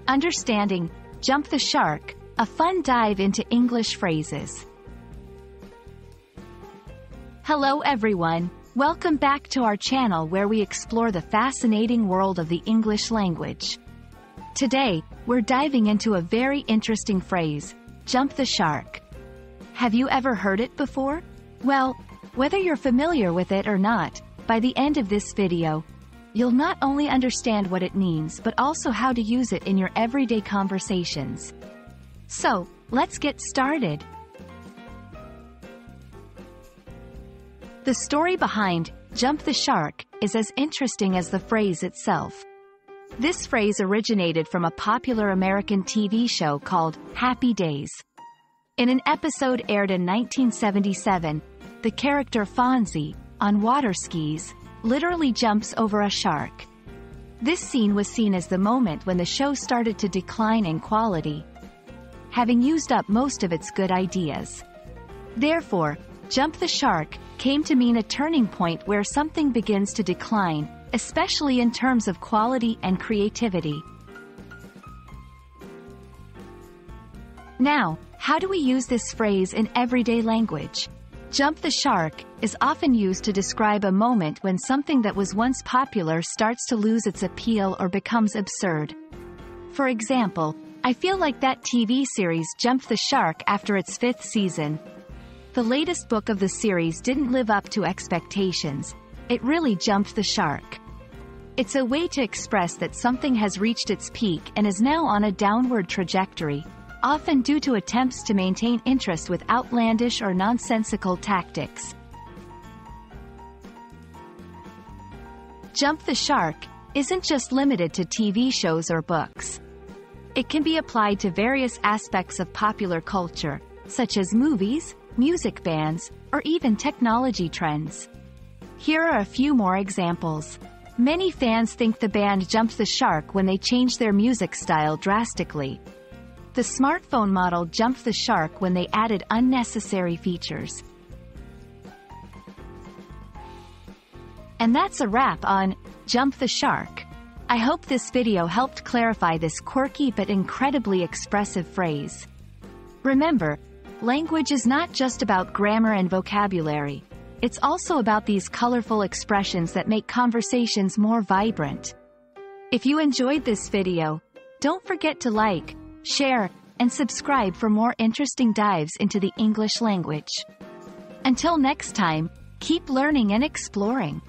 Understanding Jump the Shark, a fun dive into English phrases. Hello everyone, welcome back to our channel where we explore the fascinating world of the English language. Today, we're diving into a very interesting phrase, jump the shark. Have you ever heard it before? Well, whether you're familiar with it or not, by the end of this video, you'll not only understand what it means but also how to use it in your everyday conversations. So, let's get started. The story behind jump the shark is as interesting as the phrase itself. This phrase originated from a popular American TV show called Happy Days. In an episode aired in 1977, the character Fonzie, on water skis, literally jumps over a shark. This scene was seen as the moment when the show started to decline in quality, having used up most of its good ideas. Therefore, jump the shark came to mean a turning point where something begins to decline, especially in terms of quality and creativity. Now, how do we use this phrase in everyday language? Jump the shark is often used to describe a moment when something that was once popular starts to lose its appeal or becomes absurd. For example, I feel like that TV series jumped the shark after its 5th season. The latest book of the series didn't live up to expectations. It really jumped the shark. It's a way to express that something has reached its peak and is now on a downward trajectory, often due to attempts to maintain interest with outlandish or nonsensical tactics. Jump the shark isn't just limited to TV shows or books. It can be applied to various aspects of popular culture, such as movies, music bands, or even technology trends. Here are a few more examples. Many fans think the band jumped the shark when they changed their music style drastically. The smartphone model jumped the shark when they added unnecessary features. And that's a wrap on Jump the Shark. I hope this video helped clarify this quirky but incredibly expressive phrase. Remember, language is not just about grammar and vocabulary. It's also about these colorful expressions that make conversations more vibrant. If you enjoyed this video, don't forget to like, share, and subscribe for more interesting dives into the English language. Until next time, keep learning and exploring.